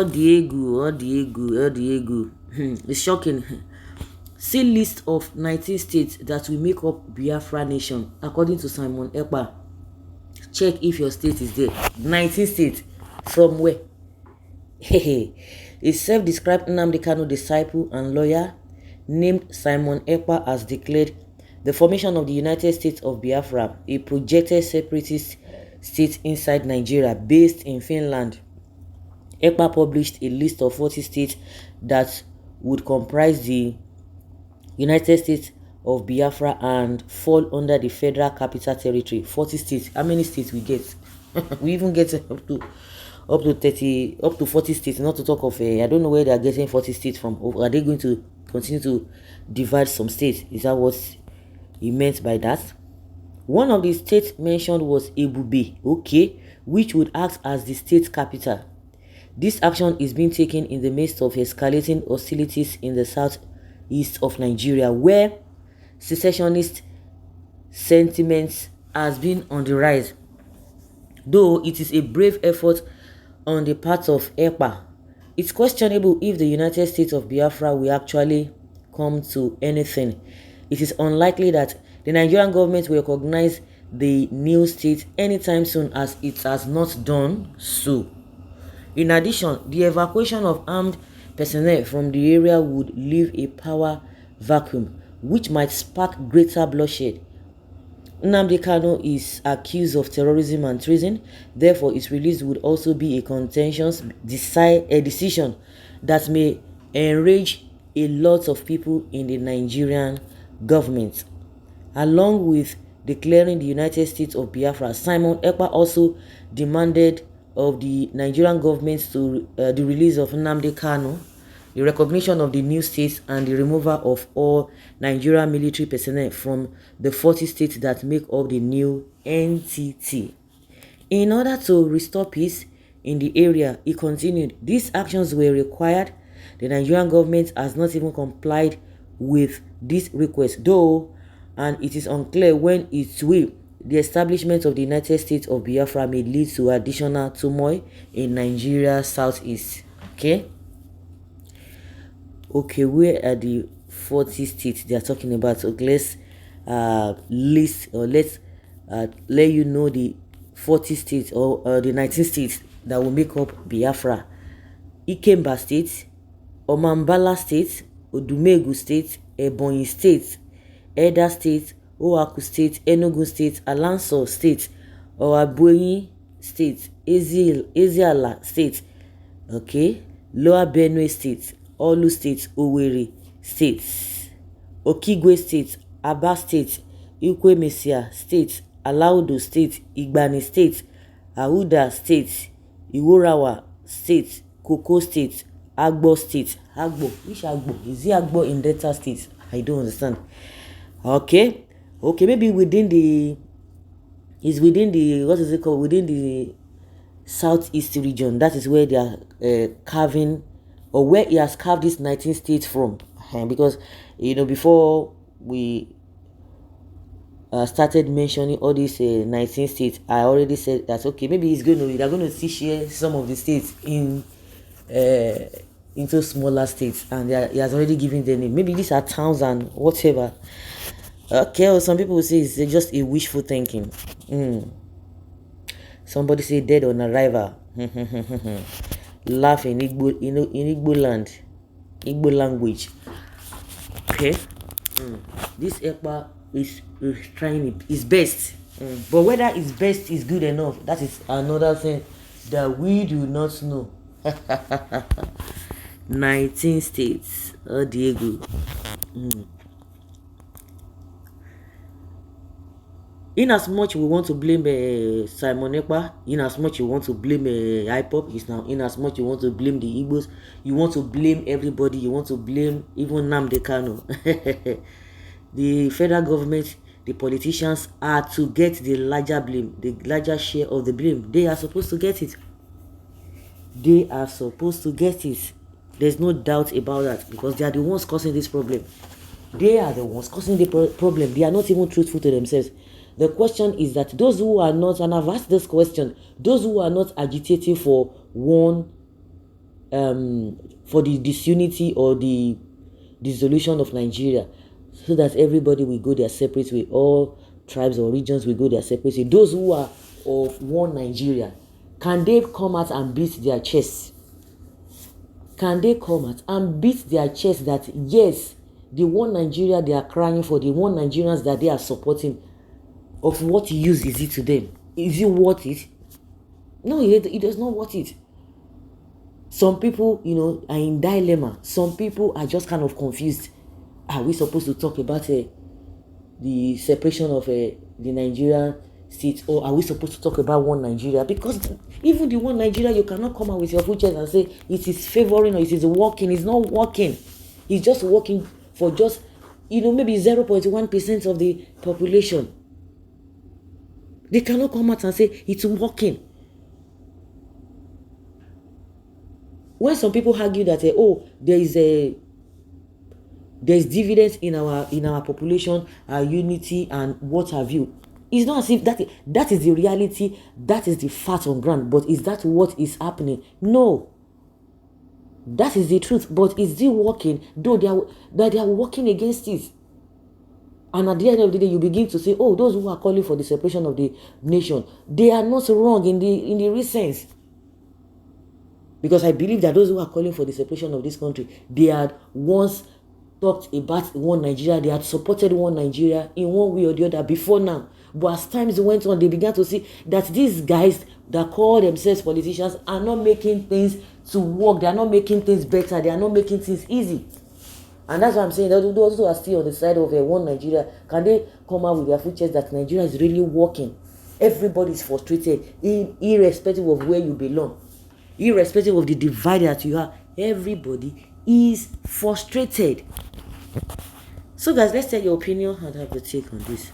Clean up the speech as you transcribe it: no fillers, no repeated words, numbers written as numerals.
Diego. It's shocking. See list of 19 states that will make up Biafra nation, according to Simon Ekpa. Check if your state is there. 19 states. From where? A self-described Nnamdi Kanu disciple and lawyer named Simon Ekpa has declared the formation of the United States of Biafra, a projected separatist state inside Nigeria based in Finland. Ekpa published a list of 40 states that would comprise the United States of Biafra and fall under the Federal Capital Territory. 40 states. How many states we get? We even get up to 40 states, not to talk of I don't know where they are getting 40 states from. Or are they going to continue to divide some states? Is that what he meant by that? One of the states mentioned was Ebube, okay, which would act as the state capital. This action is being taken in the midst of escalating hostilities in the southeast of Nigeria, where secessionist sentiments has been on the rise. Though it is a brave effort on the part of Ekpa, it's questionable if the United States of Biafra will actually come to anything. It is unlikely that the Nigerian government will recognize the new state anytime soon, as it has not done so. In addition, the evacuation of armed personnel from the area would leave a power vacuum, which might spark greater bloodshed. Nnamdi Kanu is accused of terrorism and treason. Therefore, its release would also be a contentious decision that may enrage a lot of people in the Nigerian government. Along with declaring the United States of Biafra, Simon Ekpa also demanded of the Nigerian government to the release of Nnamdi Kanu, the recognition of the new states, and the removal of all Nigerian military personnel from the 40 states that make up the new entity. In order to restore peace in the area, he continued, these actions were required. The Nigerian government has not even complied with this request, though, and it is unclear when it will. The establishment of the United States of Biafra may lead to additional turmoil in Nigeria's southeast. Okay, where are the 40 states they are talking about? So let's list, or let's let you know the 40 states, or the 19 states that will make up Biafra. Ikemba State, Omambala State, Odumegu State, Ebonyi State, Eda State, Oaku State, Enugu State, Alanso State, Owabuenyi State, Eziala State, okay, Lower Benue State, Olu State, Owerri State, Okigwe State, Aba State, Ikwemesia State, Alaudo State, Igbani State, Auda State, Iworawa State, Koko State, Agbo State. Agbo, which Agbo? Is it Agbo in Delta State? I don't understand. Okay, maybe within the, what is it called? Within the southeast region. That is where they are carving, or where he has carved this 19 states from. Because, before we started mentioning all these 19 states, I already said that, okay, maybe they're going to see share some of the states into smaller states, and he has already given them name. Maybe these are towns and whatever. Okay, or some people will say it's just a wishful thinking. Somebody say dead on arrival. Laugh in Igbo land, Igbo language. Okay, this Ekpa is trying his best, but whether his best is good enough, that is another thing that we do not know. 19 states. Oh, Diego. In as much we want to blame Simon Ekpa, in as much you want to blame IPOP, is now in as much you want to blame the Igbos, you want to blame everybody, you want to blame even Nnamdi Kanu. The federal government, the politicians are to get the larger blame, the larger share of the blame. They are supposed to get it. They are supposed to get it. There's no doubt about that, because they are the ones causing this problem. They are the ones causing the problem. They are not even truthful to themselves. The question is that those who are not, and I've asked this question, those who are not agitating for one for the disunity or the dissolution of Nigeria, so that everybody will go their separate way, all tribes or regions will go their separate way. Those who are of one Nigeria, can they come out and beat their chests? Can they come out and beat their chest that yes, the one Nigeria they are crying for, the one Nigerians that they are supporting, of what use is it to them? Is it worth it? No, it does not worth it. Some people, are in dilemma. Some people are just kind of confused. Are we supposed to talk about the separation of the Nigerian state, or are we supposed to talk about one Nigeria? Because even the one Nigeria, you cannot come out with your full chest and say it is favoring or it is working. It's not working. It's just working for just maybe 0.1% of the population. They cannot come out and say it's working. When some people argue that there's dividends in our population, our unity, and what have you, it's not as if that is the reality, that is the fact on ground. But is that what is happening? No. That is the truth. But is it working? Though they are working against it. And at the end of the day, you begin to say, those who are calling for the separation of the nation, they are not wrong in the real sense. Because I believe that those who are calling for the separation of this country, they had once talked about one Nigeria, they had supported one Nigeria in one way or the other before now. But as times went on, they began to see that these guys that call themselves politicians are not making things to work. They are not making things better. They are not making things easy. And that's why I'm saying that those who are still on the side of one Nigeria, can they come out with their full chest that Nigeria is really working? Everybody is frustrated, irrespective of where you belong, irrespective of the divide that you have. Everybody is frustrated. So guys, let's take your opinion and have your take on this.